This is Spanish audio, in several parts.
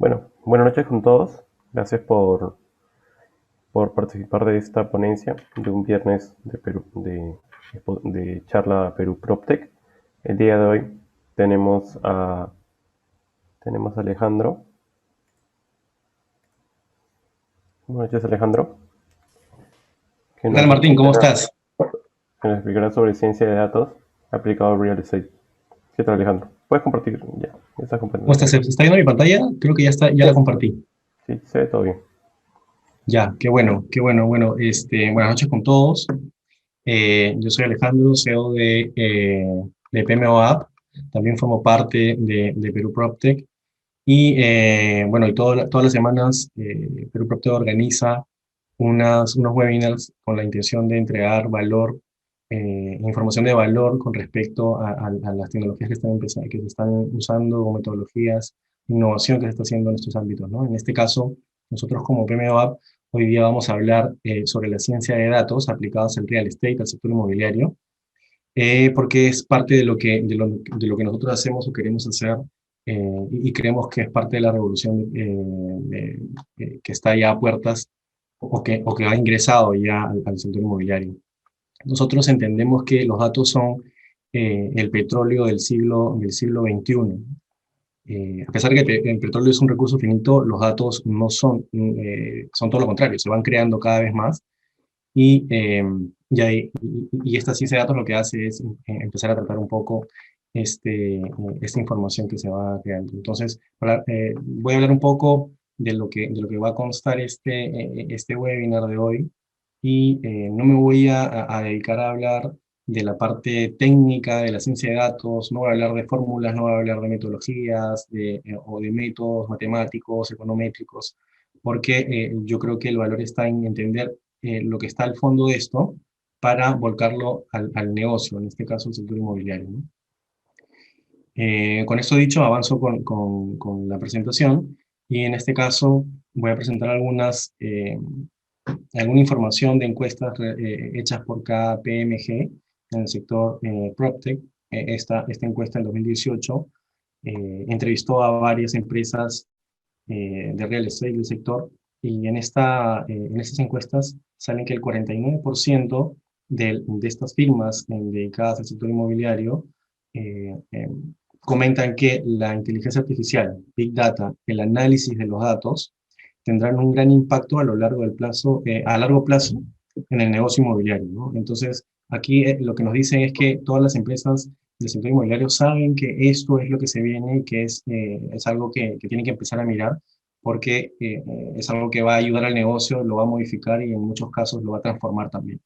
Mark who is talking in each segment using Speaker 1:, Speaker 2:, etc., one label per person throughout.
Speaker 1: Bueno, buenas noches con todos. Gracias por participar de esta ponencia de un viernes de, de charla Perú PropTech. El día de hoy tenemos a Alejandro. Buenas noches, Alejandro, que
Speaker 2: ¿Qué tal,
Speaker 1: nos
Speaker 2: Martín? ¿Cómo estás?
Speaker 1: explicará sobre ciencia de datos aplicado al real estate. ¿Qué tal, Alejandro? Puedes compartir ya. Estás
Speaker 2: ¿Cómo
Speaker 1: compartiendo
Speaker 2: estás? ¿Se
Speaker 1: pantalla.
Speaker 2: está viendo mi pantalla? Creo que ya está, ya
Speaker 1: Sí,
Speaker 2: la compartí.
Speaker 1: sí, se ve todo bien.
Speaker 2: Ya, qué bueno, qué bueno. Bueno, buenas noches con todos. Yo soy Alejandro, CEO de PMO App. También formo parte de Perú PropTech. Y todas las semanas Perú PropTech organiza unos webinars con la intención de entregar valor, información de valor con respecto a las tecnologías que se están usando o metodologías, innovación que se está haciendo en estos ámbitos, ¿no? En este caso, nosotros como PMO App, hoy día vamos a hablar sobre la ciencia de datos aplicados al real estate, al sector inmobiliario, porque es parte de lo que nosotros hacemos o queremos hacer, y creemos que es parte de la revolución que está ya a puertas o que ha ingresado ya al sector inmobiliario. Nosotros entendemos que los datos son el petróleo del siglo XXI. A pesar de que el petróleo es un recurso finito, los datos no son, son todo lo contrario, se van creando cada vez más y, y esta ciencia de datos lo que hace es empezar a tratar un poco esta información que se va creando. Entonces, voy a hablar un poco de lo que va a constar este webinar de hoy y no me voy a dedicar a hablar de la parte técnica de la ciencia de datos, no voy a hablar de fórmulas, no voy a hablar de metodologías o de métodos matemáticos, econométricos, porque yo creo que el valor está en entender lo que está al fondo de esto para volcarlo al negocio, en este caso el sector inmobiliario, ¿no? Con esto dicho, avanzo con la presentación y en este caso voy a presentar alguna información de encuestas hechas por KPMG en el sector PropTech. Esta encuesta en 2018 entrevistó a varias empresas de real estate del sector, y en estas encuestas salen que el 49% de estas firmas dedicadas al sector inmobiliario eh, eh, comentan que la inteligencia artificial, Big Data, el análisis de los datos, tendrán un gran impacto a lo largo del plazo, a largo plazo en el negocio inmobiliario, ¿no? Entonces, aquí lo que nos dicen es que todas las empresas del sector inmobiliario saben que esto es lo que se viene y que es algo que tienen que empezar a mirar porque es algo que va a ayudar al negocio, lo va a modificar y en muchos casos lo va a transformar también.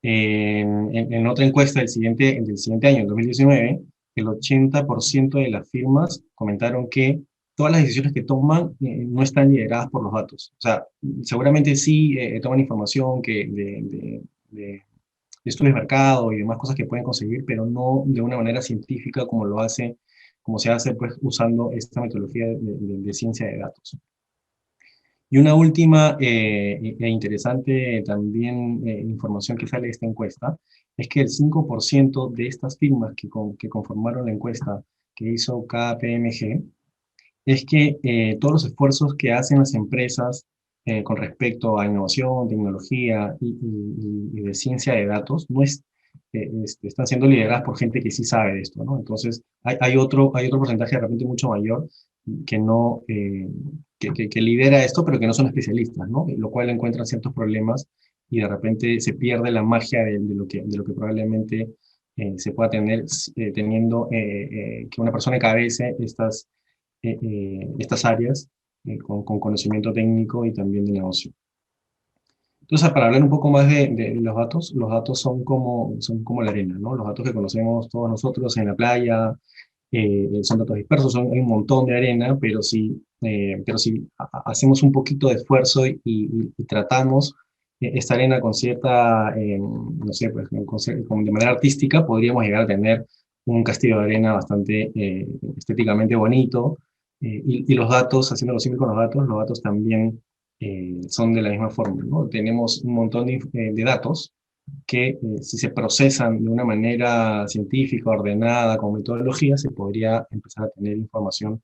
Speaker 2: En otra encuesta del siguiente año, en 2019, el 80% de las firmas comentaron que todas las decisiones que toman no están lideradas por los datos. O sea, seguramente sí toman información de estudios de mercado y demás cosas que pueden conseguir, pero no de una manera científica como se hace pues usando esta metodología de ciencia de datos. Y una última e interesante también información que sale de esta encuesta es que el 5% de estas firmas que conformaron la encuesta que hizo KPMG es que todos los esfuerzos que hacen las empresas con respecto a innovación, tecnología y de ciencia de datos no es, están siendo lideradas por gente que sí sabe de esto, ¿no? Entonces, hay otro porcentaje de repente mucho mayor que no, que lidera esto, pero que no son especialistas, ¿no? Lo cual encuentran ciertos problemas y de repente se pierde la magia de lo que probablemente se pueda tener teniendo que una persona encabece estas áreas con conocimiento técnico y también de negocio. Entonces, para hablar un poco más de los datos son como la arena, ¿no? Los datos que conocemos todos nosotros en la playa, son datos dispersos, hay un montón de arena, pero si hacemos un poquito de esfuerzo y tratamos esta arena con cierta, no sé, pues, de manera artística, podríamos llegar a tener un castillo de arena bastante estéticamente bonito. Y los datos, haciéndolo simple con los datos también son de la misma forma, ¿no? Tenemos un montón de datos que si se procesan de una manera científica, ordenada, con metodología, se podría empezar a tener información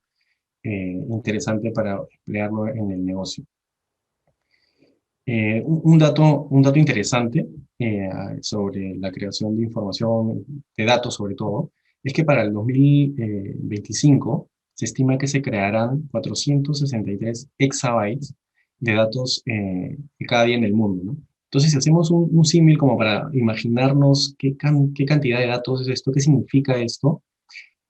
Speaker 2: interesante para emplearlo en el negocio. Un dato interesante sobre la creación de información, de datos sobre todo, es que para el 2025 se estima que se crearán 463 exabytes de datos cada día en el mundo, ¿no? Entonces, si hacemos un símil como para imaginarnos qué cantidad de datos es esto, qué significa esto,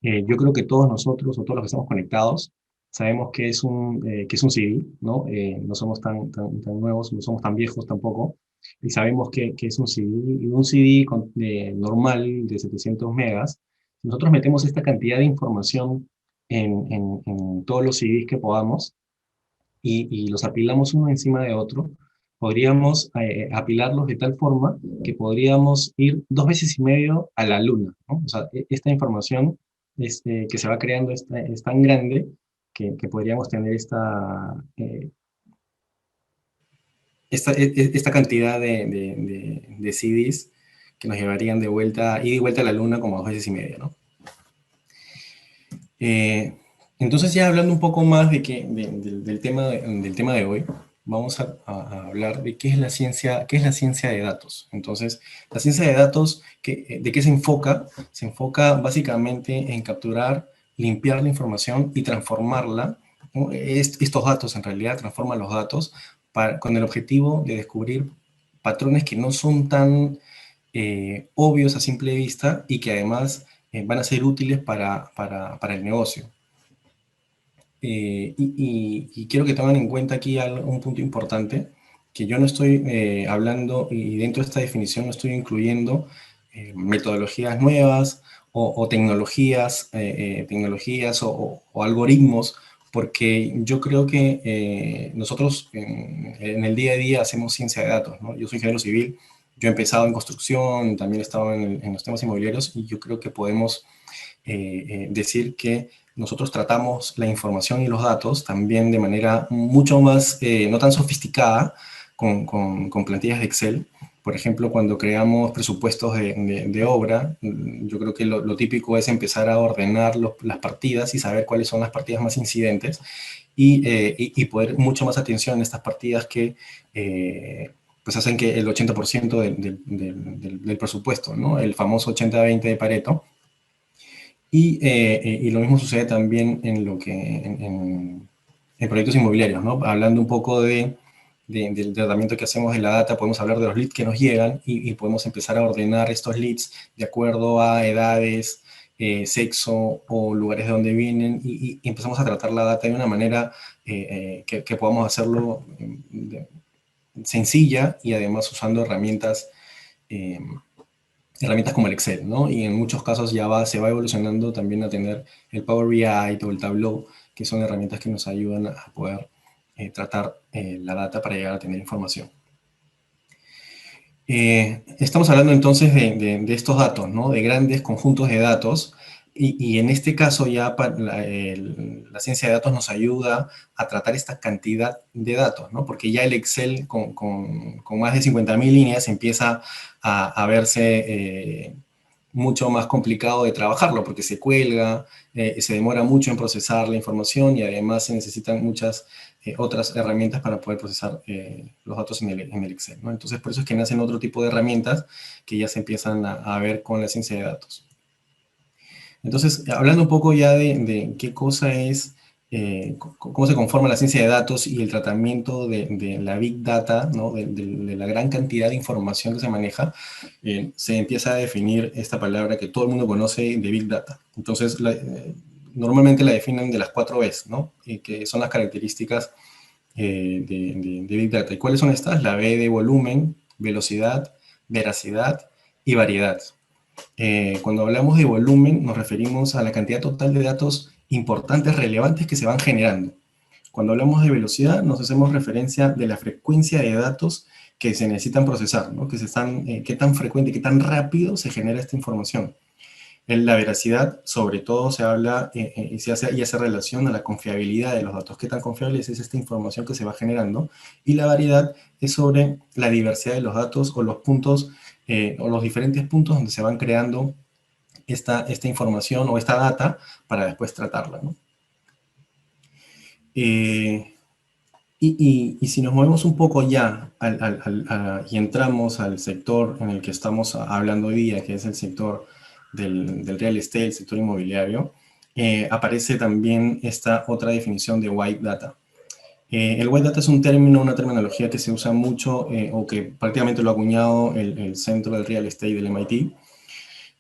Speaker 2: yo creo que todos nosotros, o todos los que estamos conectados, sabemos que es un CD, ¿no? No somos tan nuevos, no somos tan viejos tampoco, y sabemos que es un CD, y un CD normal de 700 megas, si nosotros metemos esta cantidad de información en todos los CDs que podamos, y los apilamos uno encima de otro, podríamos apilarlos de tal forma que podríamos ir 2 veces y medio a la luna, ¿no? O sea, esta información que se va creando es tan grande que podríamos tener esta cantidad de CDs que nos llevarían de vuelta, ida y vuelta a la luna como 2 veces y media, ¿no? Entonces, ya hablando un poco más del tema de hoy, vamos a hablar de qué es la ciencia de datos. Entonces, la ciencia de datos, ¿de qué se enfoca? Se enfoca básicamente en capturar, limpiar la información y transformarla, ¿no? Estos datos, en realidad, transforman los datos con el objetivo de descubrir patrones que no son tan obvios a simple vista y que además van a ser útiles para el negocio. Y quiero que tengan en cuenta aquí un punto importante, que yo no estoy hablando, y dentro de esta definición no estoy incluyendo metodologías nuevas o tecnologías o algoritmos, porque yo creo que nosotros en el día a día hacemos ciencia de datos, ¿no? Yo soy ingeniero civil, yo he empezado en construcción, también he estado en los temas inmobiliarios, y yo creo que podemos decir que nosotros tratamos la información y los datos también de manera mucho más, no tan sofisticada, con plantillas de Excel. Por ejemplo, cuando creamos presupuestos de obra, yo creo que lo típico es empezar a ordenar las partidas y saber cuáles son las partidas más incidentes y poner mucho más atención en estas partidas que pues hacen que el 80% del presupuesto, ¿no? El famoso 80-20 de Pareto. Y lo mismo sucede también en proyectos inmobiliarios, ¿no? Hablando un poco del tratamiento que hacemos de la data, podemos hablar de los leads que nos llegan y podemos empezar a ordenar estos leads de acuerdo a edades, sexo o lugares de donde vienen y empezamos a tratar la data de una manera que podamos hacerlo sencilla y además usando herramientas como el Excel, ¿no? Y en muchos casos se va evolucionando también a tener el Power BI o el Tableau, que son herramientas que nos ayudan a poder tratar la data para llegar a tener información. Estamos hablando entonces de estos datos, ¿no? De grandes conjuntos de datos, y en este caso ya la ciencia de datos nos ayuda a tratar esta cantidad de datos, ¿no? Porque ya el Excel con más de 50.000 líneas empieza a verse mucho más complicado de trabajarlo, porque se cuelga, se demora mucho en procesar la información y además se necesitan muchas otras herramientas para poder procesar los datos en el Excel, ¿no? Entonces, por eso es que nacen otro tipo de herramientas que ya se empiezan a ver con la ciencia de datos. Entonces, hablando un poco ya de qué cosa es, cómo se conforma la ciencia de datos y el tratamiento de la Big Data, ¿no? de la gran cantidad de información que se maneja, se empieza a definir esta palabra que todo el mundo conoce de Big Data. Entonces, normalmente la definen de las 4 Bs, ¿no? Que son las características de Big Data. ¿Y cuáles son estas? La B de volumen, velocidad, veracidad y variedad. Cuando hablamos de volumen, nos referimos a la cantidad total de datos importantes, relevantes que se van generando. Cuando hablamos de velocidad, nos hacemos referencia de la frecuencia de datos que se necesitan procesar, ¿no? Qué tan frecuente, qué tan rápido se genera esta información. En la veracidad, sobre todo, se habla y se hace relación a la confiabilidad de los datos. ¿Qué tan confiable es esta información que se va generando? Y la variedad es sobre la diversidad de los datos o los puntos o los diferentes puntos donde se van creando esta información o esta data para después tratarla, ¿no? Y si nos movemos un poco ya y entramos al sector en el que estamos hablando hoy día, que es el sector del real estate, el sector inmobiliario, aparece también esta otra definición de white data. El white data es un término, una terminología que se usa mucho, o que prácticamente lo ha acuñado el Centro del Real Estate del MIT,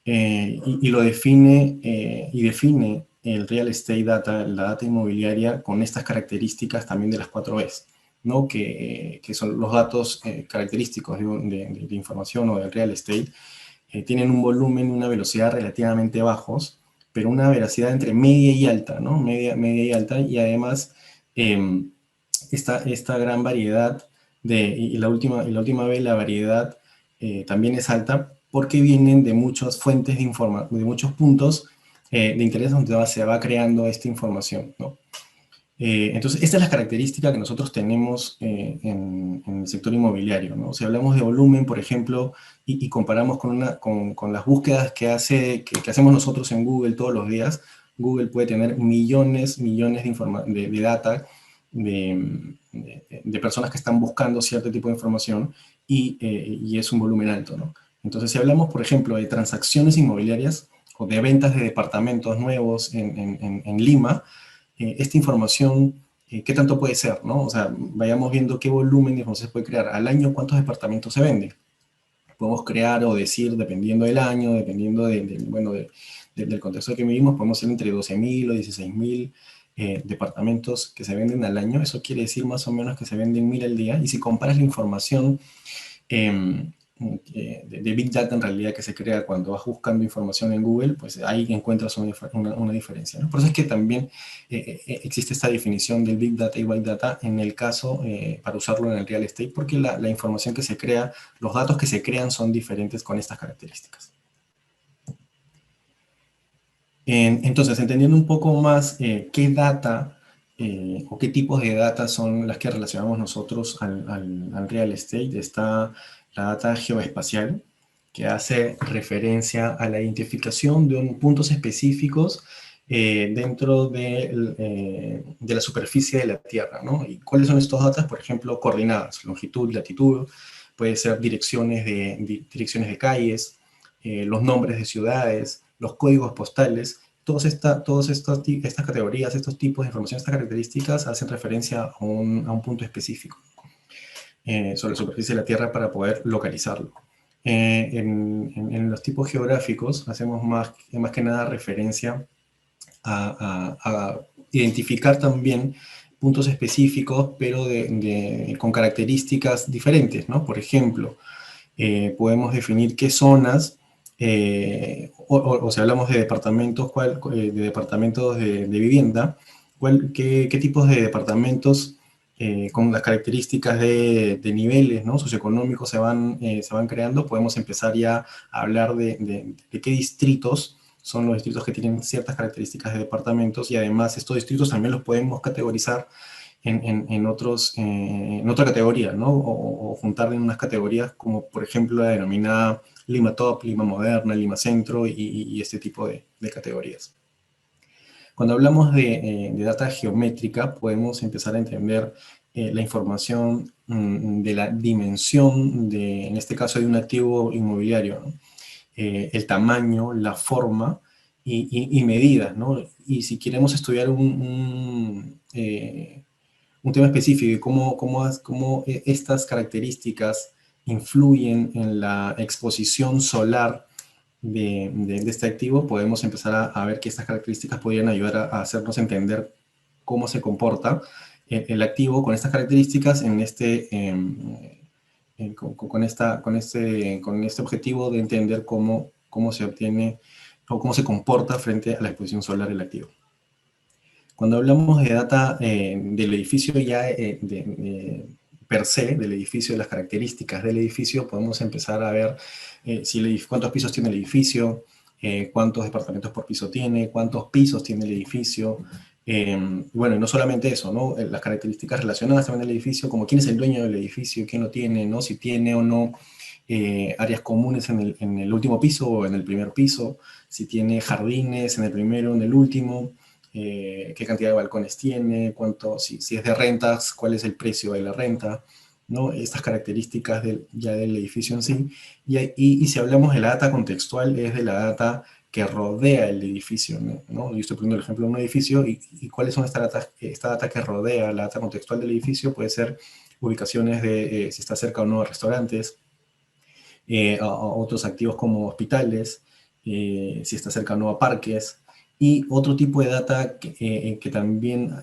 Speaker 2: y lo define, y define el real estate data, la data inmobiliaria, con estas características también de las 4 Es, ¿no? Que son los datos característicos de información o del real estate. Tienen un volumen y una velocidad relativamente bajos, pero una veracidad entre media y alta, ¿no? Media y alta, y además esta gran variedad y la última vez la variedad también es alta porque vienen de muchas fuentes de muchos puntos de interés donde se va creando esta información, ¿no? Entonces, esta es la característica que nosotros tenemos en el sector inmobiliario, ¿no? Si hablamos de volumen, por ejemplo, y comparamos con las búsquedas que hacemos nosotros en Google todos los días, Google puede tener millones de data de personas que están buscando cierto tipo de información y es un volumen alto, ¿no? Entonces, si hablamos, por ejemplo, de transacciones inmobiliarias o de ventas de departamentos nuevos en Lima, esta información, ¿qué tanto puede ser, no? O sea, vayamos viendo qué volumen de información se puede crear. Al año, ¿cuántos departamentos se venden? Podemos crear o decir, dependiendo del año, dependiendo del contexto que vivimos, podemos ser entre 12.000 o 16.000 departamentos que se venden al año. Eso quiere decir más o menos que se venden 1.000 al día. Y si comparas la información de Big Data en realidad que se crea cuando vas buscando información en Google, pues ahí encuentras una diferencia, ¿no? Por eso es que también existe esta definición del Big Data y White Data en el caso, para usarlo en el real estate, porque la información que se crea, los datos que se crean son diferentes con estas características. Entonces, entendiendo un poco más qué data o qué tipos de data son las que relacionamos nosotros al real estate, está la data geoespacial, que hace referencia a la identificación de puntos específicos dentro de la superficie de la Tierra, ¿no? ¿Y cuáles son estos datos? Por ejemplo, coordenadas, longitud, latitud, puede ser direcciones de calles, los nombres de ciudades, los códigos postales. Todas estas categorías, estos tipos de información, estas características hacen referencia a un punto específico sobre la superficie de la Tierra para poder localizarlo. En los tipos geográficos hacemos más que nada referencia a identificar también puntos específicos, pero con características diferentes, ¿no? Por ejemplo, podemos definir qué zonas, o si hablamos de departamentos, de vivienda, qué tipos de departamentos con las características de niveles, ¿no? Socioeconómicos se van creando. Podemos empezar ya a hablar de qué distritos son los distritos que tienen ciertas características de departamentos, y además estos distritos también los podemos categorizar en otra categoría, ¿no? O juntar en unas categorías como, por ejemplo, la denominada Lima Top, Lima Moderna, Lima Centro y este tipo de categorías. Cuando hablamos de data geométrica, podemos empezar a entender la información de la dimensión, en este caso, de un activo inmobiliario, ¿no? El tamaño, la forma y medidas, ¿no? Y si queremos estudiar un tema específico y cómo estas características influyen en la exposición solar de este activo, podemos empezar a ver que estas características podrían ayudar a hacernos entender cómo se comporta el activo con estas características con este objetivo de entender cómo se obtiene o cómo se comporta frente a la exposición solar del activo. Cuando hablamos de data del edificio ya per se, del edificio, de las características del edificio, podemos empezar a ver cuántos pisos tiene el edificio, cuántos departamentos por piso tiene, cuántos pisos tiene el edificio. Bueno, y no solamente eso, ¿no? Las características relacionadas también del edificio, como quién es el dueño del edificio, quién lo tiene, ¿no? Si tiene o no áreas comunes en el último piso o en el primer piso, si tiene jardines en el primero o en el último, qué cantidad de balcones tiene, si es de rentas, cuál es el precio de la renta, ¿no? Estas características ya del edificio en sí. Y si hablamos de la data contextual, es de la data que rodea el edificio, ¿no? Yo estoy poniendo el ejemplo de un edificio y cuáles son esta data que rodea la data contextual del edificio. Puede ser ubicaciones de si está cerca o no de restaurantes, a otros activos como hospitales, si está cerca o no a parques, y otro tipo de data que también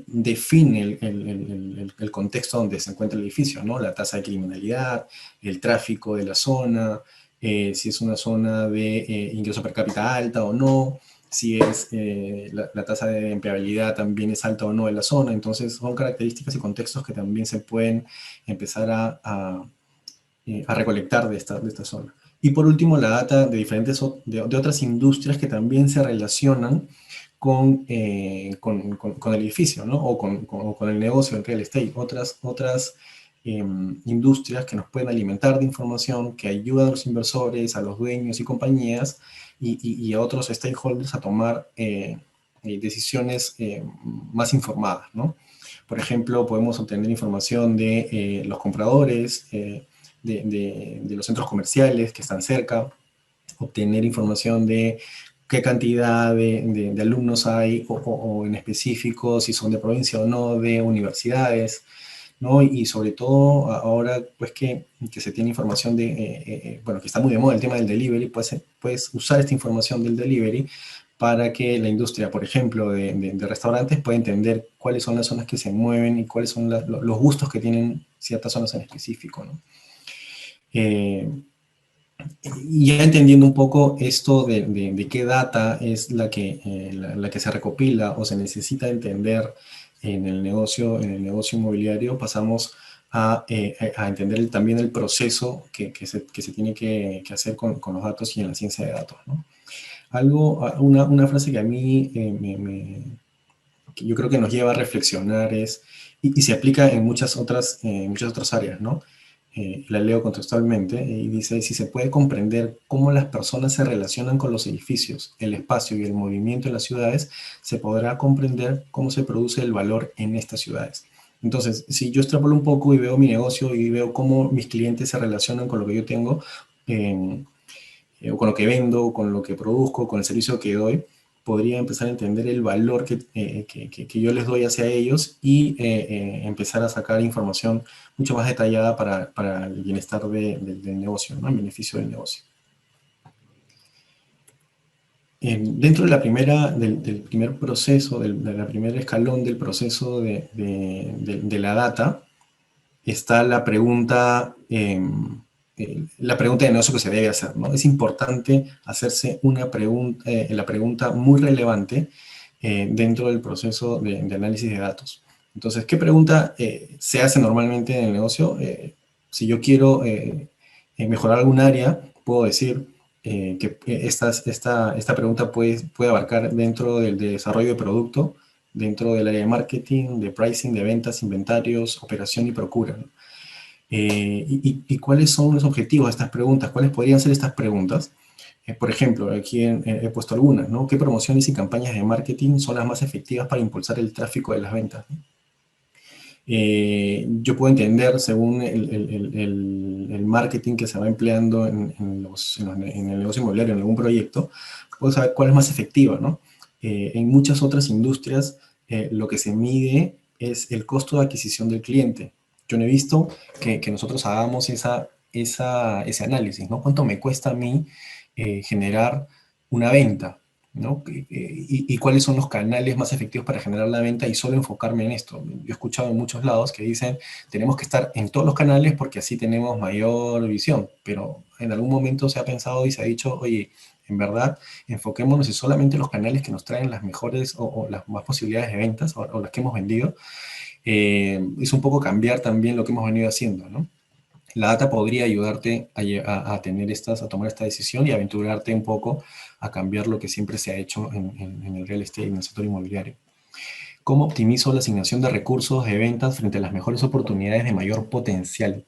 Speaker 2: define el contexto donde se encuentra el edificio, ¿no? La tasa de criminalidad, el tráfico de la zona, si es una zona de ingreso per cápita alta o no, si es la tasa de empleabilidad también es alta o no en la zona. Entonces son características y contextos que también se pueden empezar a recolectar de esta zona. Y por último, la data de de otras industrias que también se relacionan con el edificio, ¿no? O con el negocio del real estate. Otras industrias que nos pueden alimentar de información, que ayudan a los inversores, a los dueños y compañías y a otros stakeholders a tomar decisiones más informadas, ¿no? Por ejemplo, podemos obtener información de los compradores, de los centros comerciales que están cerca, obtener información de qué cantidad de alumnos hay o en específico si son de provincia o no, de universidades, ¿no? Y sobre todo ahora pues que se tiene información bueno, que está muy de moda el tema del delivery, puedes usar esta información del delivery para que la industria, por ejemplo, de restaurantes pueda entender cuáles son las zonas que se mueven y cuáles son los gustos que tienen ciertas zonas en específico, ¿no? Eh, y ya entendiendo un poco esto de qué data es la que se recopila o se necesita entender en el negocio inmobiliario, pasamos a entender también el proceso que se tiene que hacer con los datos y en la ciencia de datos, ¿no? Una frase que a mí que yo creo que nos lleva a reflexionar y se aplica en muchas otras áreas, ¿no? La leo contextualmente y dice, si se puede comprender cómo las personas se relacionan con los edificios, el espacio y el movimiento en las ciudades, se podrá comprender cómo se produce el valor en estas ciudades. Entonces, si yo extrapolo un poco y veo mi negocio y veo cómo mis clientes se relacionan con lo que yo tengo, o con lo que vendo, con lo que produzco, con el servicio que doy, podría empezar a entender el valor que yo les doy hacia ellos y empezar a sacar información mucho más detallada para el bienestar del negocio, ¿no? En beneficio del negocio. Dentro de del primer proceso, de la primer escalón del proceso de la data, está la pregunta de negocio que se debe hacer, ¿no? Es importante hacerse la pregunta muy relevante dentro del proceso de análisis de datos. Entonces, ¿qué pregunta se hace normalmente en el negocio? Si yo quiero mejorar algún área, puedo decir que esta pregunta puede abarcar dentro del desarrollo de producto, dentro del área de marketing, de pricing, de ventas, inventarios, operación y procura, ¿no? ¿Y cuáles son los objetivos de estas preguntas? ¿Cuáles podrían ser estas preguntas? Por ejemplo, aquí he puesto algunas, ¿no? ¿Qué promociones y campañas de marketing son las más efectivas para impulsar el tráfico de las ventas? Yo puedo entender, según el marketing que se va empleando en el negocio inmobiliario, en algún proyecto, puedo saber cuál es más efectiva, ¿no? En muchas otras industrias, lo que se mide es el costo de adquisición del cliente. Yo no he visto que nosotros hagamos ese análisis, ¿no? ¿Cuánto me cuesta a mí generar una venta? ¿No? Y cuáles son los canales más efectivos para generar la venta y solo enfocarme en esto. Yo he escuchado en muchos lados que dicen, tenemos que estar en todos los canales porque así tenemos mayor visión, pero en algún momento se ha pensado y se ha dicho, oye, en verdad, enfoquémonos en solamente los canales que nos traen las mejores o las más posibilidades de ventas o las que hemos vendido. Es un poco cambiar también lo que hemos venido haciendo, ¿no? La data podría ayudarte a tomar esta decisión y aventurarte un poco a cambiar lo que siempre se ha hecho en el real estate, en el sector inmobiliario. ¿Cómo optimizo la asignación de recursos de ventas frente a las mejores oportunidades de mayor potencial?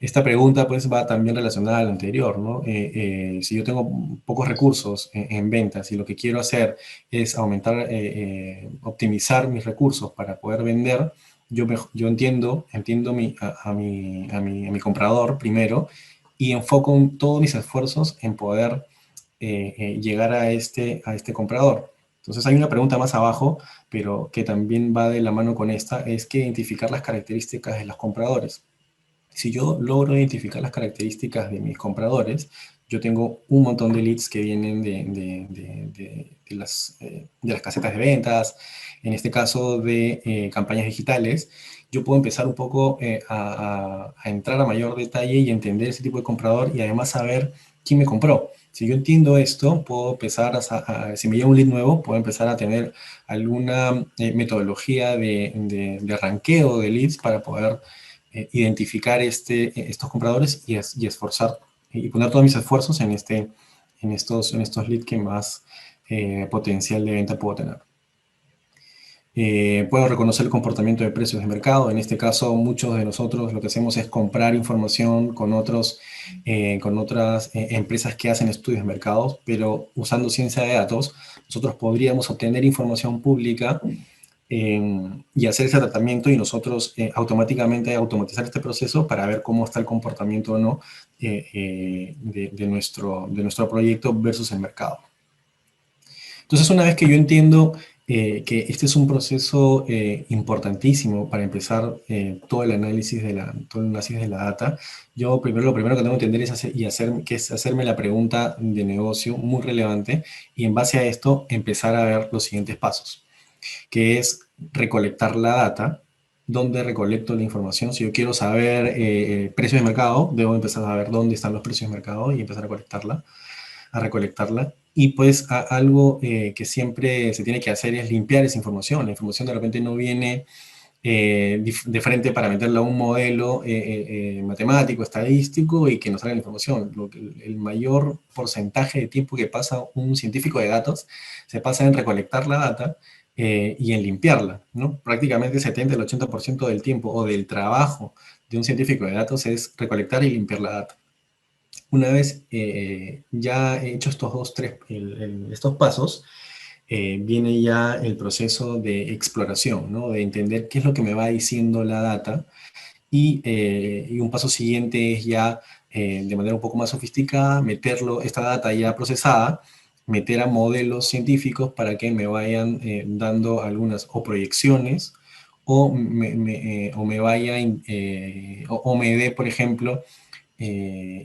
Speaker 2: esta pregunta pues va también relacionada a la anterior, ¿no? Si yo tengo pocos recursos en ventas y lo que quiero hacer es aumentar, optimizar mis recursos para poder vender, yo entiendo a mi comprador primero y enfoco todos mis esfuerzos en poder llegar a este comprador. Entonces hay una pregunta más abajo, pero que también va de la mano con esta, es que identificar las características de los compradores. Si yo logro identificar las características de mis compradores, yo tengo un montón de leads que vienen de las casetas de ventas, en este caso de campañas digitales. Yo puedo empezar un poco a entrar a mayor detalle y entender ese tipo de comprador y además saber quién me compró. Si yo entiendo esto, puedo empezar si me llega un lead nuevo, puedo empezar a tener alguna metodología de ranqueo de leads para poder identificar estos compradores y esforzar y poner todos mis esfuerzos en estos leads que más potencial de venta puedo tener. Puedo reconocer el comportamiento de precios de mercado. En este caso, muchos de nosotros lo que hacemos es comprar información con otras empresas que hacen estudios de mercados, pero usando ciencia de datos, nosotros podríamos obtener información pública y hacer ese tratamiento y nosotros automáticamente automatizar este proceso para ver cómo está el comportamiento o no de nuestro proyecto versus el mercado. Entonces, una vez que yo entiendo que este es un proceso importantísimo para empezar todo el análisis de la data, lo primero que tengo que entender es hacerme la pregunta de negocio muy relevante y en base a esto empezar a ver los siguientes pasos, que es recolectar la data. ¿Dónde recolecto la información? Si yo quiero saber precios de mercado, debo empezar a ver dónde están los precios de mercado y empezar a recolectarla. Y pues algo que siempre se tiene que hacer es limpiar esa información. La información de repente no viene de frente para meterla a un modelo matemático, estadístico y que nos salga la información. El mayor porcentaje de tiempo que pasa un científico de datos se pasa en recolectar la data y en limpiarla, ¿no? Prácticamente el 70 al 80% del tiempo o del trabajo de un científico de datos es recolectar y limpiar la data. Una vez ya he hecho estos pasos, viene ya el proceso de exploración, ¿no? De entender qué es lo que me va diciendo la data y un paso siguiente es ya, de manera un poco más sofisticada, esta data ya procesada, meter a modelos científicos para que me vayan dando algunas o proyecciones o me dé, por ejemplo,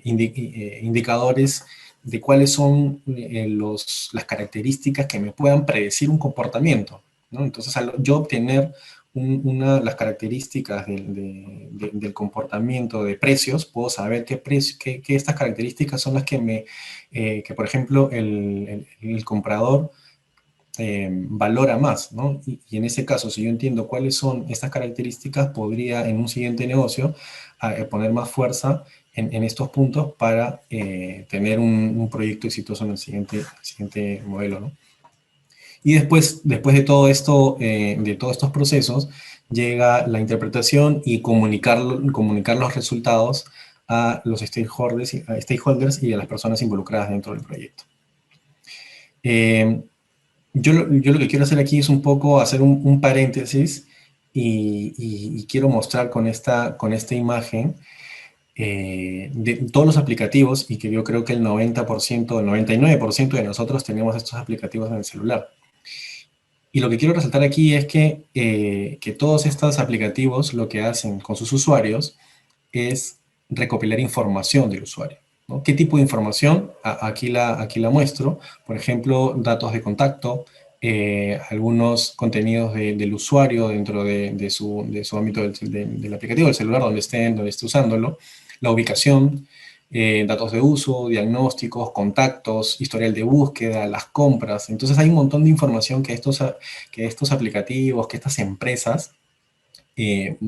Speaker 2: indicadores de cuáles son las características que me puedan predecir un comportamiento, ¿no? Entonces, al yo obtener las características del comportamiento de precios, puedo saber que estas características son las que por ejemplo, el comprador valora más, ¿no? Y en ese caso, si yo entiendo cuáles son estas características, podría en un siguiente negocio poner más fuerza en estos puntos para tener un proyecto exitoso en el siguiente modelo, ¿no? Y después de todo esto, de todos estos procesos, llega la interpretación y comunicar los resultados a los stakeholders y a las personas involucradas dentro del proyecto. Yo lo que quiero hacer aquí es un poco hacer un paréntesis y quiero mostrar con esta imagen de todos los aplicativos y que yo creo que el 90%, el 99% de nosotros tenemos estos aplicativos en el celular. Y lo que quiero resaltar aquí es que todos estos aplicativos lo que hacen con sus usuarios es recopilar información del usuario, ¿no? ¿Qué tipo de información? Aquí la muestro. Por ejemplo, datos de contacto, algunos contenidos del usuario dentro de su ámbito del aplicativo, del celular, donde esté usándolo, la ubicación, datos de uso, diagnósticos, contactos, historial de búsqueda, las compras. Entonces hay un montón de información que estos aplicativos, que estas empresas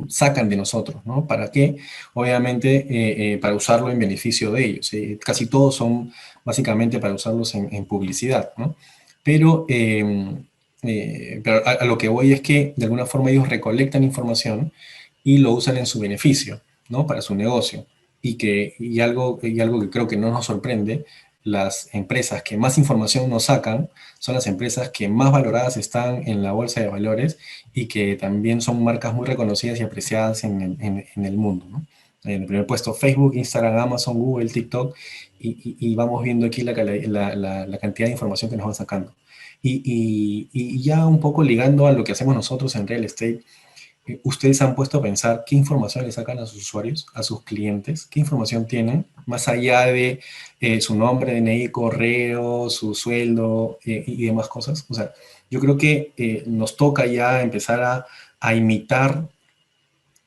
Speaker 2: sacan de nosotros, ¿no? ¿Para qué? Obviamente para usarlo en beneficio de ellos. Casi todos son básicamente para usarlos en publicidad, ¿no? Pero a lo que voy es que de alguna forma ellos recolectan información y lo usan en su beneficio, ¿no? Para su negocio. y algo que creo que no nos sorprende, las empresas que más información nos sacan son las empresas que más valoradas están en la bolsa de valores y que también son marcas muy reconocidas y apreciadas en el mundo, ¿no? En el primer puesto Facebook, Instagram, Amazon, Google, TikTok, y vamos viendo aquí la cantidad de información que nos van sacando. Y ya un poco ligando a lo que hacemos nosotros en real estate, ¿ustedes han puesto a pensar qué información le sacan a sus usuarios, a sus clientes? ¿Qué información tienen? Más allá de su nombre, DNI, correo, su sueldo y demás cosas. O sea, yo creo que nos toca ya empezar a imitar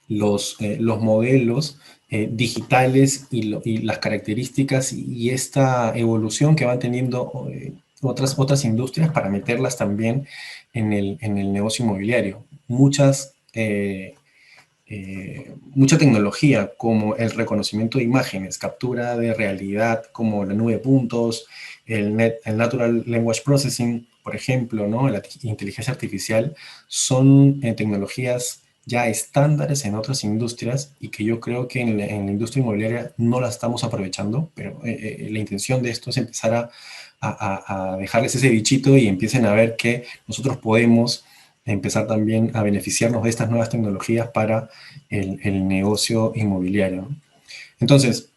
Speaker 2: los modelos digitales y las características y esta evolución que van teniendo otras industrias para meterlas también en el negocio inmobiliario. Mucha tecnología como el reconocimiento de imágenes, captura de realidad como la nube de puntos, el Natural Language Processing, por ejemplo, ¿no? La inteligencia artificial, son tecnologías ya estándares en otras industrias y que yo creo que en la industria inmobiliaria no las estamos aprovechando, pero la intención de esto es empezar a dejarles ese bichito y empiecen a ver que nosotros podemos empezar también a beneficiarnos de estas nuevas tecnologías para el negocio inmobiliario, ¿no? Entonces,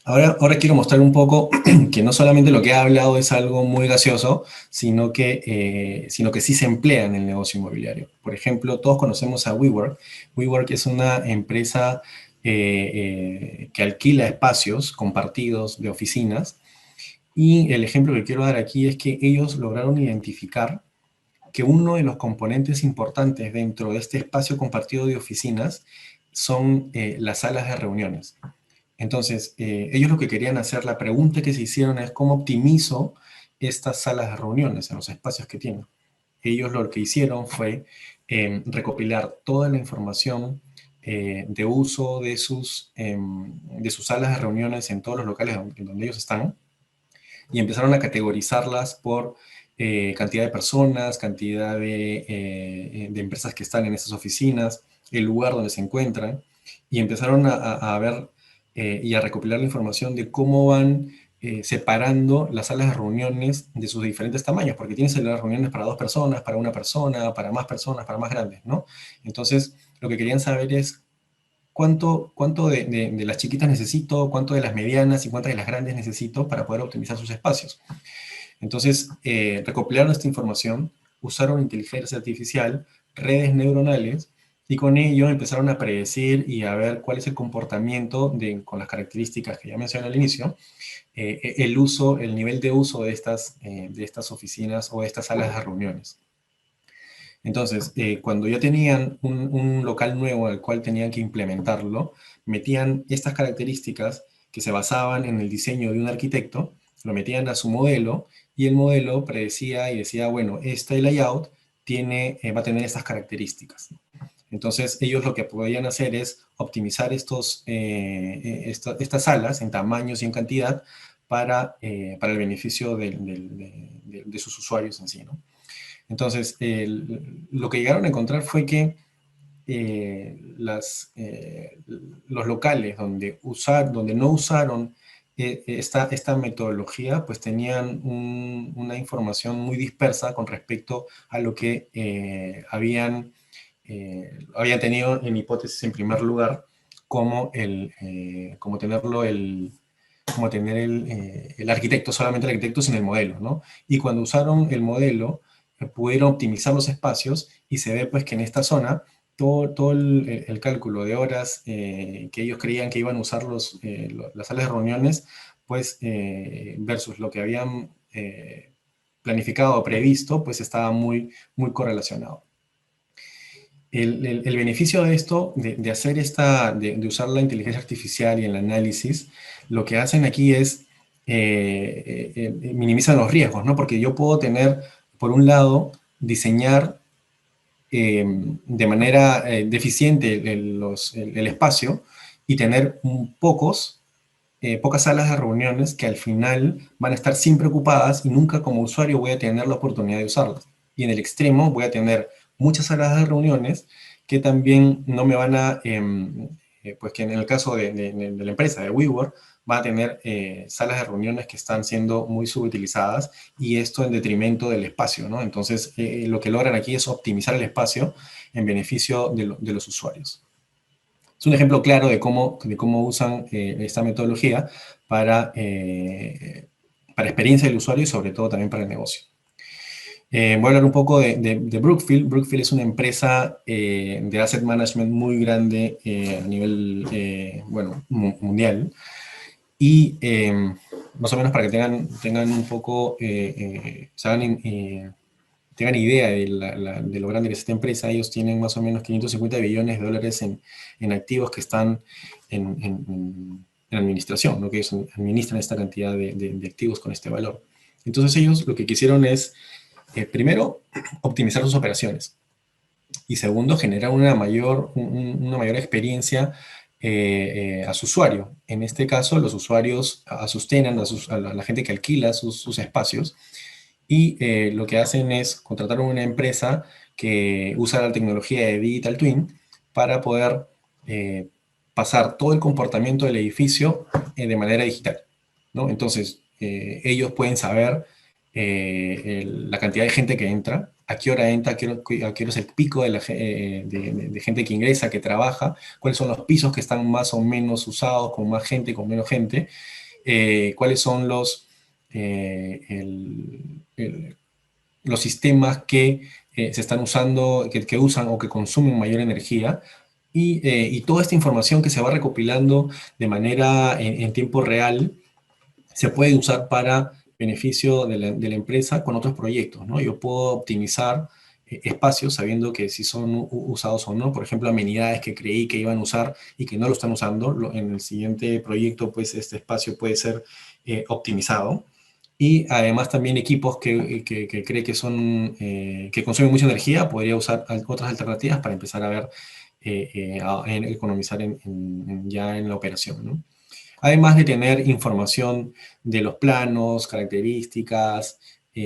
Speaker 2: ahora quiero mostrar un poco que no solamente lo que he hablado es algo muy gaseoso, sino que sí se emplea en el negocio inmobiliario. Por ejemplo, todos conocemos a WeWork. WeWork es una empresa que alquila espacios compartidos de oficinas. Y el ejemplo que quiero dar aquí es que ellos lograron identificar que uno de los componentes importantes dentro de este espacio compartido de oficinas son las salas de reuniones. Entonces, ellos lo que querían hacer, la pregunta que se hicieron es cómo optimizo estas salas de reuniones en los espacios que tienen. Ellos lo que hicieron fue recopilar toda la información de uso de sus salas de reuniones en todos los locales donde ellos están y empezaron a categorizarlas por cantidad de personas, cantidad de empresas que están en esas oficinas, el lugar donde se encuentran, y empezaron a ver y a recopilar la información de cómo van separando las salas de reuniones de sus diferentes tamaños, porque tienes salas de reuniones para 2 personas, para una persona, para más personas, para más grandes, ¿no? Entonces, lo que querían saber es cuánto de las chiquitas necesito, cuánto de las medianas y cuántas de las grandes necesito para poder optimizar sus espacios. Entonces, recopilaron esta información, usaron inteligencia artificial, redes neuronales, y con ello empezaron a predecir y a ver cuál es el comportamiento con las características que ya mencioné al inicio, el nivel de uso de estas oficinas o de estas salas de reuniones. Entonces, cuando ya tenían un local nuevo al cual tenían que implementarlo, metían estas características que se basaban en el diseño de un arquitecto, lo metían a su modelo y el modelo predecía y decía, bueno, este layout va a tener estas características. Entonces, ellos lo que podían hacer es optimizar estas salas en tamaños y en cantidad para el beneficio de sus usuarios en sí, ¿no? Entonces, lo que llegaron a encontrar fue que los locales donde no usaron esta metodología, pues tenían una información muy dispersa con respecto a lo que habían tenido en hipótesis en primer lugar, como tener el arquitecto, solamente el arquitecto sin el modelo, ¿no? Y cuando usaron el modelo, pudieron optimizar los espacios y se ve pues que en esta zona todo el cálculo de horas que ellos creían que iban a usar las salas de reuniones, pues versus lo que habían planificado o previsto, pues estaba muy, muy correlacionado. El beneficio de esto, de hacer de usar la inteligencia artificial y el análisis, lo que hacen aquí es minimizan los riesgos, ¿no? Porque yo puedo tener, por un lado, diseñar de manera deficiente el espacio y tener pocas salas de reuniones que al final van a estar siempre ocupadas y nunca como usuario voy a tener la oportunidad de usarlas. Y en el extremo voy a tener muchas salas de reuniones que también no me van a pues que en el caso de la empresa, de WeWork, va a tener salas de reuniones que están siendo muy subutilizadas y esto en detrimento del espacio, ¿no? Entonces, lo que logran aquí es optimizar el espacio en beneficio de los usuarios. Es un ejemplo claro de cómo usan esta metodología para experiencia del usuario y sobre todo también para el negocio. Voy a hablar un poco de Brookfield. Brookfield es una empresa de asset management muy grande a nivel, bueno, mundial. Y más o menos para que tengan un poco, tengan idea de lo grande que es esta empresa, ellos tienen más o menos 550 billones de dólares en activos que están en administración, ¿no? Que ellos administran esta cantidad de activos con este valor. Entonces ellos lo que quisieron es, primero, optimizar sus operaciones. Y segundo, generar una mayor experiencia a su usuario. En este caso, los usuarios sostienen a la gente que alquila sus espacios y lo que hacen es contratar a una empresa que usa la tecnología de Digital Twin para poder pasar todo el comportamiento del edificio de manera digital, ¿no? Entonces, ellos pueden saber la cantidad de gente que entra, a qué hora entra, a qué hora es el pico de gente que ingresa, que trabaja, cuáles son los pisos que están más o menos usados, con más gente, con menos gente, cuáles son los sistemas que se están usando, que usan o que consumen mayor energía, y toda esta información que se va recopilando de manera en tiempo real se puede usar para beneficio de la empresa con otros proyectos, ¿no? Yo puedo optimizar espacios sabiendo que si son usados o no, por ejemplo, amenidades que creí que iban a usar y que no lo están usando, en el siguiente proyecto, pues este espacio puede ser optimizado. Y además también equipos que cree que que consumen mucha energía, podría usar otras alternativas para empezar a ver, economizar ya en la operación, ¿no? Además de tener información de los planos, características,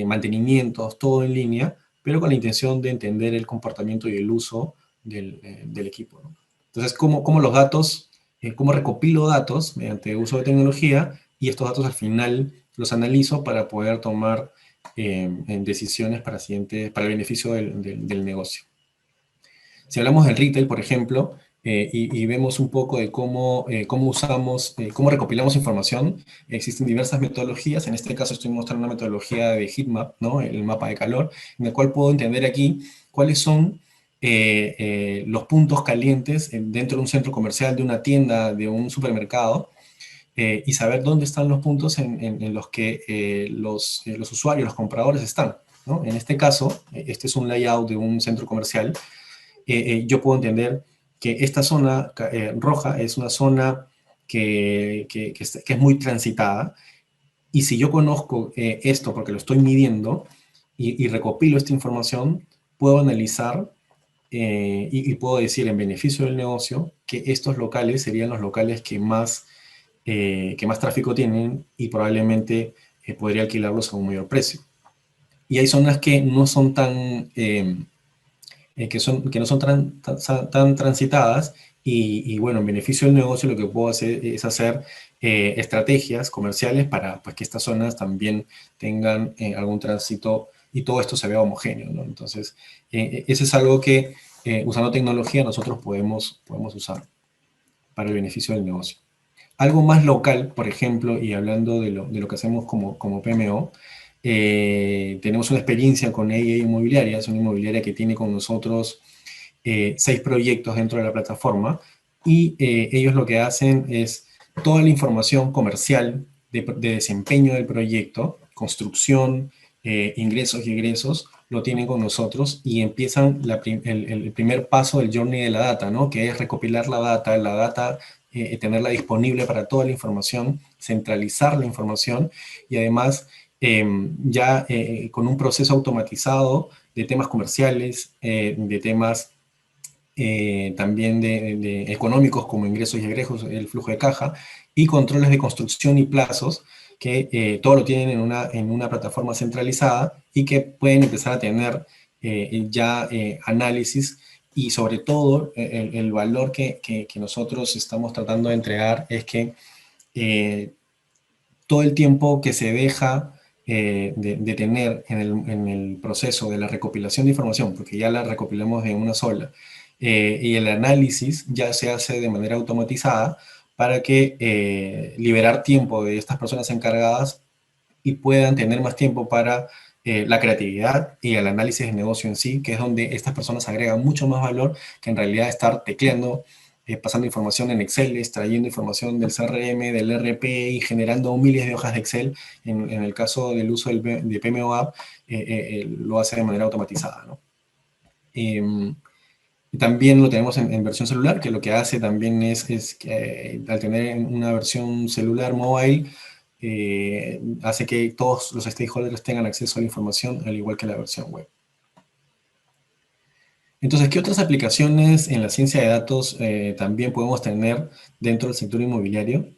Speaker 2: mantenimientos, todo en línea, pero con la intención de entender el comportamiento y el uso del equipo, ¿no? Entonces, cómo los datos, cómo recopilo datos mediante uso de tecnología y estos datos al final los analizo para poder tomar decisiones para el beneficio del negocio. Si hablamos del retail, por ejemplo, y vemos un poco de cómo cómo recopilamos información, existen diversas metodologías. En este caso estoy mostrando una metodología de heatmap, ¿no? El mapa de calor, en el cual puedo entender aquí cuáles son los puntos calientes dentro de un centro comercial, de una tienda, de un supermercado, y saber dónde están los puntos en los que los usuarios, los compradores están, ¿no? En este caso, este es un layout de un centro comercial. Yo puedo entender que esta zona roja es una zona que es muy transitada, y si yo conozco esto porque lo estoy midiendo y recopilo esta información, puedo analizar y puedo decir en beneficio del negocio que estos locales serían los locales que más tráfico tienen y probablemente podría alquilarlos a un mayor precio. Y hay zonas que no son que no son tan transitadas y, bueno, en beneficio del negocio lo que puedo hacer es hacer estrategias comerciales para pues, que estas zonas también tengan algún tránsito y todo esto se vea homogéneo, ¿no? Entonces, eso es algo que usando tecnología nosotros podemos usar para el beneficio del negocio. Algo más local, por ejemplo, y hablando de lo que hacemos como PMO, tenemos una experiencia con AA Inmobiliaria, es una inmobiliaria que tiene con nosotros 6 proyectos dentro de la plataforma, y ellos lo que hacen es toda la información comercial de desempeño del proyecto, construcción, ingresos y egresos, lo tienen con nosotros y empiezan el primer paso del journey de la data, ¿no? Que es recopilar la data, tenerla disponible para toda la información, centralizar la información y además ya con un proceso automatizado de temas comerciales, de temas también de económicos como ingresos y egresos, el flujo de caja, y controles de construcción y plazos, que todo lo tienen en una plataforma centralizada y que pueden empezar a tener análisis y sobre todo el valor que nosotros estamos tratando de entregar es que todo el tiempo que se deja de tener en el proceso de la recopilación de información, porque ya la recopilamos en una sola, y el análisis ya se hace de manera automatizada para que liberar tiempo de estas personas encargadas y puedan tener más tiempo para la creatividad y el análisis de negocio en sí, que es donde estas personas agregan mucho más valor que en realidad estar tecleando, pasando información en Excel, extrayendo información del CRM, del RP y generando miles de hojas de Excel. En el caso del uso de PMO App, lo hace de manera automatizada, ¿no? Y también lo tenemos en versión celular, que lo que hace también es que al tener una versión celular mobile, hace que todos los stakeholders tengan acceso a la información, al igual que la versión web. Entonces, ¿qué otras aplicaciones en la ciencia de datos también podemos tener dentro del sector inmobiliario?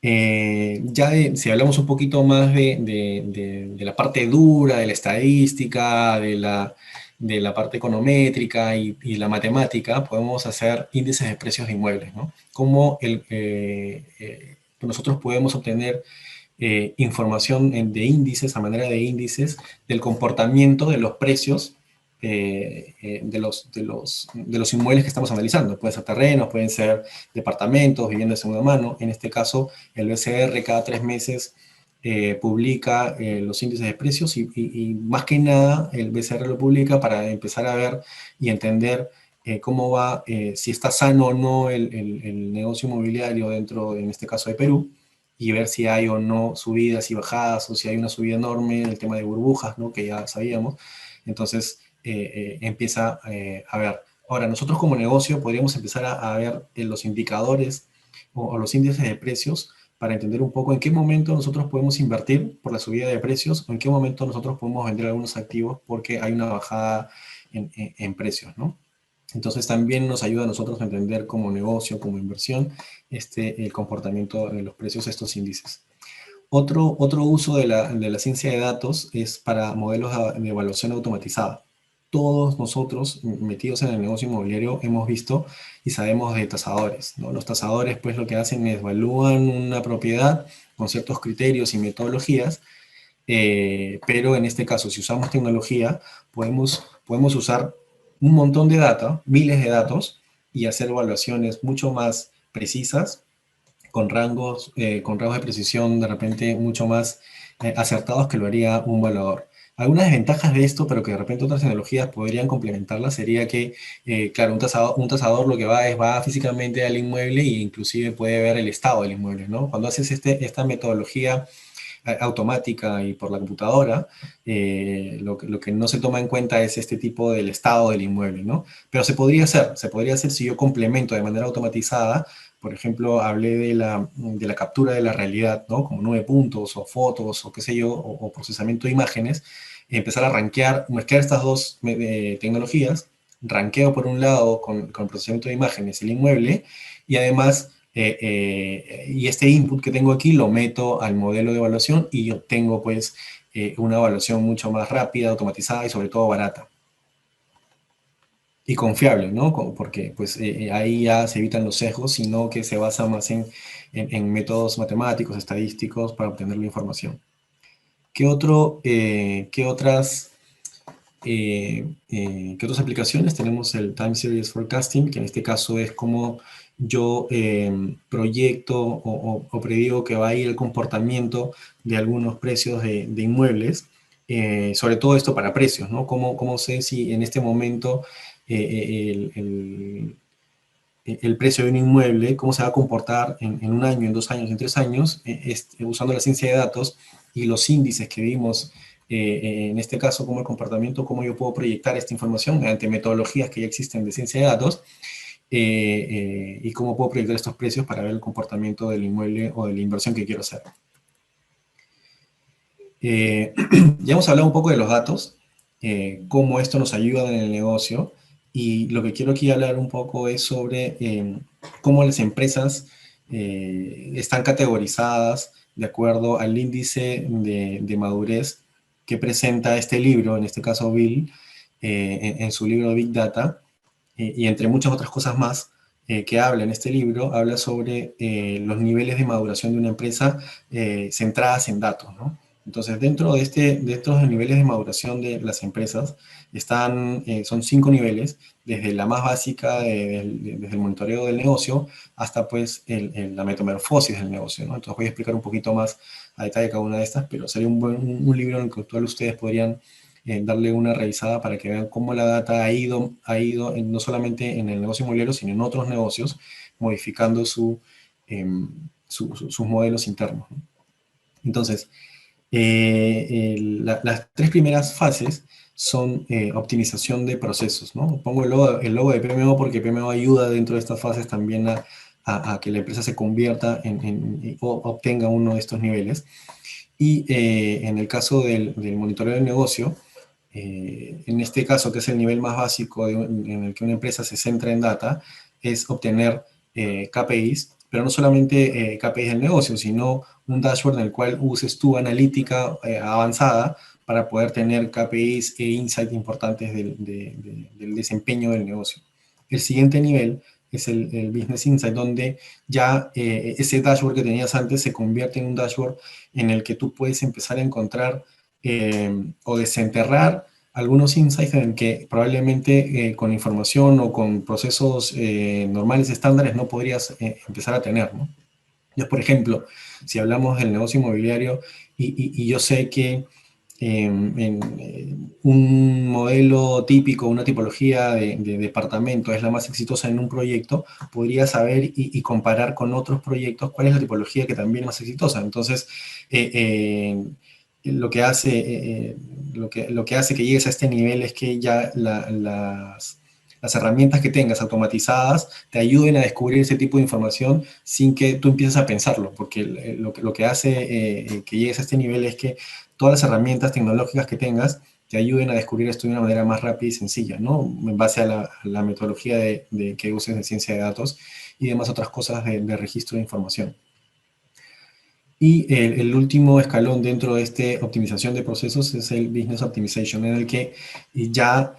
Speaker 2: Si hablamos un poquito más de la parte dura, de la estadística, de la parte econométrica y la matemática, podemos hacer índices de precios de inmuebles, ¿no? Cómo nosotros podemos obtener información de índices, a manera de índices, del comportamiento de los precios de los inmuebles que estamos analizando. Pueden ser terrenos, pueden ser departamentos, viviendas de segunda mano. En este caso, el BCR cada 3 meses publica los índices de precios y más que nada el BCR lo publica para empezar a ver y entender cómo va, si está sano o no el negocio inmobiliario dentro, en este caso, de Perú, y ver si hay o no subidas y bajadas, o si hay una subida enorme, el tema de burbujas, ¿no? Que ya sabíamos. Entonces, empieza a ver. Ahora, nosotros como negocio podríamos empezar a ver los indicadores o los índices de precios para entender un poco en qué momento nosotros podemos invertir por la subida de precios o en qué momento nosotros podemos vender algunos activos porque hay una bajada en precios, ¿no? Entonces también nos ayuda a nosotros a entender como negocio, como inversión, el comportamiento de los precios de estos índices. Otro uso de la ciencia de datos es para modelos de evaluación automatizada. Todos nosotros metidos en el negocio inmobiliario hemos visto y sabemos de tasadores, ¿no? Los tasadores pues lo que hacen es evalúan una propiedad con ciertos criterios y metodologías, pero en este caso si usamos tecnología podemos usar un montón de data, miles de datos y hacer evaluaciones mucho más precisas con rangos de precisión de repente mucho más acertados que lo haría un evaluador. Algunas desventajas de esto, pero que de repente otras tecnologías podrían complementarlas, sería que, claro, un tasador lo que va físicamente al inmueble e inclusive puede ver el estado del inmueble, ¿no? Cuando haces esta metodología automática y por la computadora, lo que no se toma en cuenta es este tipo del estado del inmueble, ¿no? Pero se podría hacer si yo complemento de manera automatizada. Por ejemplo, hablé de la captura de la realidad, ¿no? Como 9 puntos o fotos o qué sé yo, o procesamiento de imágenes, empezar a rankear, mezclar estas dos tecnologías, ranqueo por un lado con procesamiento de imágenes el inmueble y además y este input que tengo aquí lo meto al modelo de evaluación y obtengo pues una evaluación mucho más rápida, automatizada y sobre todo barata. Y confiable, ¿no? Porque pues ahí ya se evitan los sesgos, sino que se basa más en métodos matemáticos, estadísticos para obtener la información. ¿Qué otras aplicaciones? Tenemos el Time Series Forecasting, que en este caso es como yo proyecto o predigo que va a ir el comportamiento de algunos precios de inmuebles, sobre todo esto para precios, ¿no? ¿Cómo sé si en este momento el precio de un inmueble, cómo se va a comportar en un año, en 2 años, en 3 años, usando la ciencia de datos y los índices que vimos, en este caso, como el comportamiento, cómo yo puedo proyectar esta información mediante metodologías que ya existen de ciencia de datos, y cómo puedo proyectar estos precios para ver el comportamiento del inmueble o de la inversión que quiero hacer. Ya hemos hablado un poco de los datos, cómo esto nos ayuda en el negocio, y lo que quiero aquí hablar un poco es sobre cómo las empresas están categorizadas de acuerdo al índice de madurez que presenta este libro, en este caso Bill, en su libro Big Data, y entre muchas otras cosas más que habla en este libro, habla sobre los niveles de maduración de una empresa centradas en datos, ¿no? Entonces, dentro de estos niveles de maduración de las empresas, son 5 niveles, desde la más básica, desde el monitoreo del negocio, hasta pues la metamorfosis del negocio, ¿no? Entonces voy a explicar un poquito más a detalle cada una de estas, pero sería un libro en el que ustedes podrían darle una revisada para que vean cómo la data no solamente en el negocio inmobiliario, sino en otros negocios, modificando sus modelos internos, ¿no? Entonces, las 3 primeras fases son optimización de procesos, ¿no? Pongo el logo de PMO porque PMO ayuda dentro de estas fases también a que la empresa se convierta o obtenga uno de estos niveles. Y en el caso del monitoreo del negocio, en este caso, que es el nivel más básico en el que una empresa se centra en data, es obtener KPIs, pero no solamente KPIs del negocio, sino un dashboard en el cual uses tu analítica avanzada para poder tener KPIs e insights importantes del desempeño del negocio. El siguiente nivel es el Business Insight, donde ya ese dashboard que tenías antes se convierte en un dashboard en el que tú puedes empezar a encontrar o desenterrar algunos insights en que probablemente con información o con procesos normales, estándares, no podrías empezar a tener, ¿no? Yo, por ejemplo, si hablamos del negocio inmobiliario y yo sé que un modelo típico, una tipología de departamento es la más exitosa en un proyecto, podría saber comparar con otros proyectos cuál es la tipología que también es más exitosa. Entonces, lo que hace, lo que hace que llegues a este nivel es que ya las herramientas que tengas automatizadas te ayuden a descubrir ese tipo de información sin que tú empieces a pensarlo, porque lo que hace que llegues a este nivel es que todas las herramientas tecnológicas que tengas te ayuden a descubrir esto de una manera más rápida y sencilla, ¿no? En base a la metodología que uses de ciencia de datos y demás otras cosas de registro de información. Y el último escalón dentro de esta optimización de procesos es el Business Optimization, en el que ya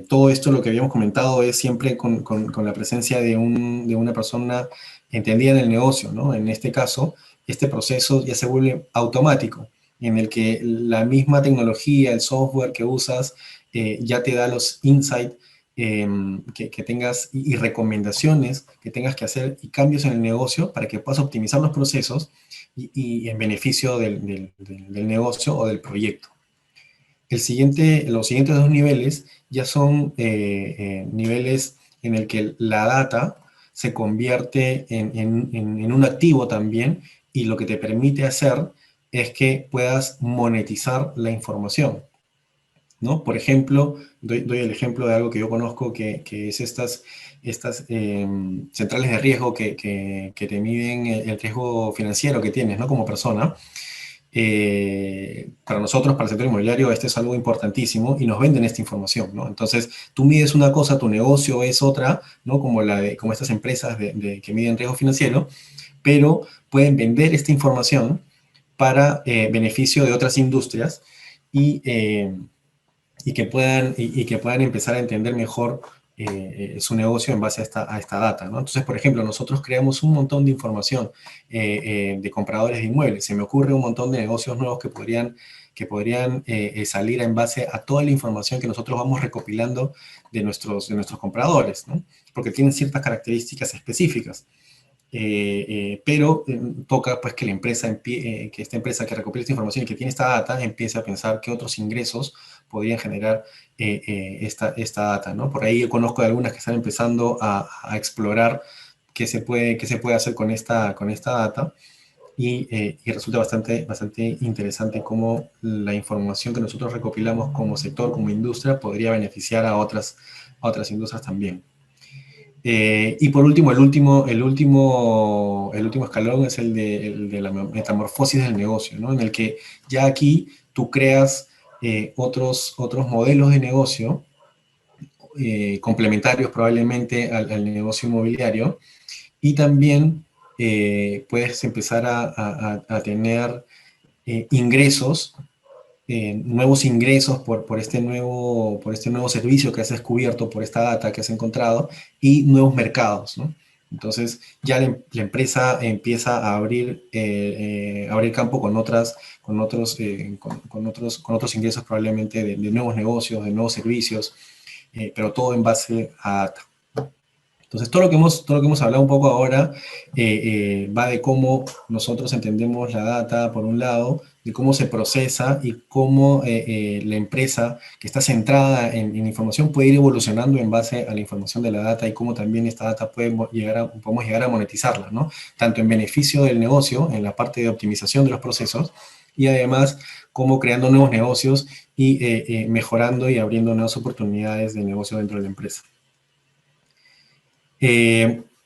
Speaker 2: todo esto, lo que habíamos comentado, es siempre con la presencia de una persona entendida en el negocio, ¿no? En este caso, este proceso ya se vuelve automático, en el que la misma tecnología, el software que usas, ya te da los insights que tengas y recomendaciones que tengas que hacer y cambios en el negocio para que puedas optimizar los procesos y en beneficio del negocio o del proyecto. Los siguientes 2 niveles ya son niveles en el que la data se convierte en un activo también, y lo que te permite hacer es que puedas monetizar la información, ¿no? Por ejemplo, doy el ejemplo de algo que yo conozco, que es estas centrales de riesgo que te miden el riesgo financiero que tienes, ¿no? Como persona. Para nosotros, para el sector inmobiliario, esto es algo importantísimo y nos venden esta información, ¿no? Entonces, tú mides una cosa, tu negocio es otra, ¿no? Como estas empresas que miden riesgo financiero, pero pueden vender esta información para beneficio de otras industrias y, que puedan empezar a entender mejor su negocio en base a esta data, ¿no? Entonces, por ejemplo, nosotros creamos un montón de información de compradores de inmuebles. Se me ocurre un montón de negocios nuevos que podrían salir en base a toda la información que nosotros vamos recopilando de nuestros compradores, ¿no? Porque tienen ciertas características específicas. Pero toca pues que que esta empresa que recopila esta información y que tiene esta data empiece a pensar qué otros ingresos podrían generar esta data, ¿no? Por ahí yo conozco de algunas que están empezando a explorar qué se puede hacer con esta data, y resulta bastante interesante cómo la información que nosotros recopilamos como sector, como industria, podría beneficiar a otras industrias también. Y por último, el último escalón es el de la metamorfosis del negocio, ¿no? En el que ya aquí tú creas otros modelos de negocio complementarios probablemente al negocio inmobiliario, y también puedes empezar a tener ingresos nuevos ingresos por este nuevo servicio que has descubierto, por esta data que has encontrado, y nuevos mercados, ¿no? Entonces ya la empresa empieza a abrir campo con otros ingresos probablemente de nuevos negocios, de nuevos servicios, pero todo en base a data. Entonces, todo lo que hemos hablado un poco ahora va de cómo nosotros entendemos la data, por un lado, de cómo se procesa y cómo la empresa que está centrada en información puede ir evolucionando en base a la información de la data y cómo también esta data podemos llegar a monetizarla, ¿no? Tanto en beneficio del negocio, en la parte de optimización de los procesos, y además cómo creando nuevos negocios y mejorando y abriendo nuevas oportunidades de negocio dentro de la empresa.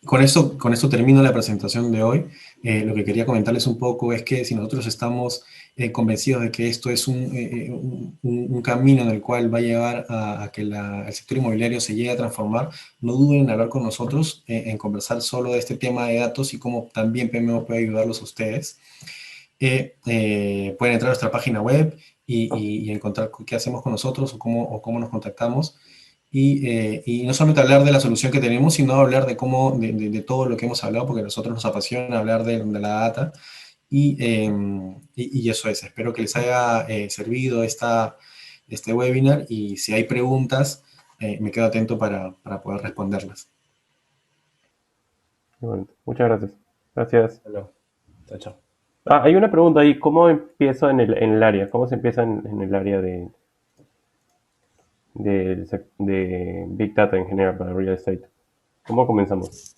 Speaker 2: Con esto termino la presentación de hoy. Lo que quería comentarles un poco es que si nosotros estamos convencidos de que esto es un camino en el cual va a llevar a que el sector inmobiliario se llegue a transformar, no duden en hablar con nosotros, en conversar solo de este tema de datos y cómo también PMO puede ayudarlos a ustedes. Pueden entrar a nuestra página web y encontrar qué hacemos con nosotros o cómo nos contactamos. Y no solamente hablar de la solución que tenemos, sino hablar de todo lo que hemos hablado, porque a nosotros nos apasiona hablar de la data. Y eso es. Espero que les haya servido este webinar y si hay preguntas, me quedo atento para poder responderlas.
Speaker 1: Bueno, muchas gracias. Gracias.
Speaker 2: Hello. Chao, chao.
Speaker 1: Hay una pregunta ahí. ¿Cómo empiezo en el área? ¿Cómo se empieza en el área de Big Data en general para Real Estate? ¿Cómo comenzamos?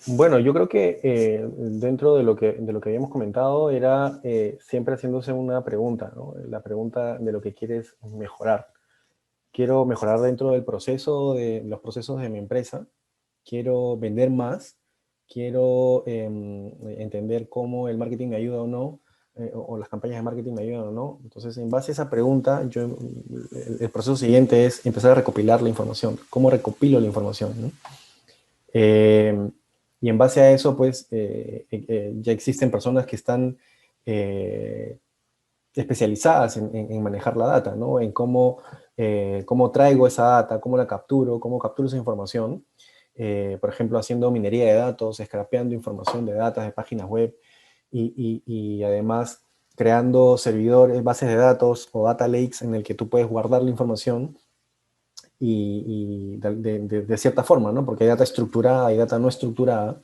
Speaker 3: Bueno, yo creo que dentro de lo que habíamos comentado era siempre haciéndose una pregunta, ¿no? La pregunta de lo que quieres mejorar. Quiero mejorar dentro del proceso, de los procesos de mi empresa. Quiero vender más. Quiero entender cómo el marketing me ayuda o no, o las campañas de marketing me ayudan o no. Entonces, en base a esa pregunta, el proceso siguiente es empezar a recopilar la información. ¿Cómo recopilo la información, ¿no? Y en base a eso, pues, ya existen personas que están especializadas en manejar la data, ¿no? En cómo traigo esa data, cómo capturo esa información. Por ejemplo, haciendo minería de datos, scrapeando información de datos de páginas web y además creando servidores, bases de datos o data lakes en el que tú puedes guardar la información y de cierta forma, ¿no? Porque hay data estructurada, hay data no estructurada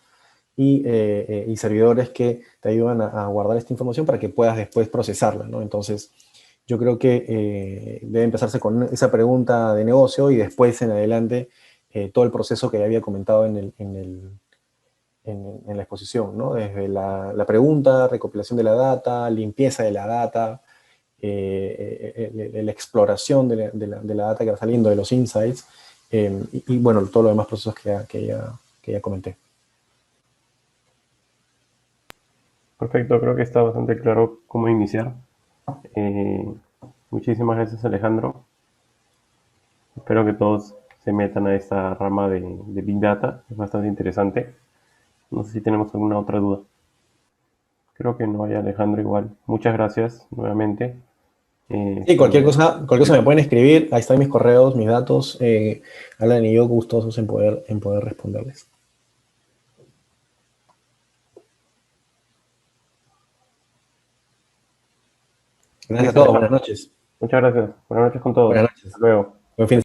Speaker 3: y servidores que te ayudan a guardar esta información para que puedas después procesarla, ¿no? Entonces, yo creo que debe empezarse con esa pregunta de negocio y después en adelante todo el proceso que ya había comentado en la exposición, ¿no? Desde la pregunta, recopilación de la data, limpieza de la data, la exploración de la data que va saliendo, de los insights, y bueno, todos los demás procesos que ya comenté.
Speaker 1: Perfecto, creo que está bastante claro cómo iniciar. Muchísimas gracias, Alejandro. Espero que todos se metan a esta rama de Big Data. Es bastante interesante. No sé si tenemos alguna otra duda. Creo que no hay, Alejandro, igual. Muchas gracias nuevamente.
Speaker 2: Sí, cualquier cosa me pueden escribir. Ahí están mis correos, mis datos. Alan y yo gustosos en poder responderles. Gracias a todos. Buenas noches.
Speaker 1: Muchas gracias. Buenas noches con todos.
Speaker 2: Buenas noches.
Speaker 1: Hasta luego.
Speaker 2: Buen fin de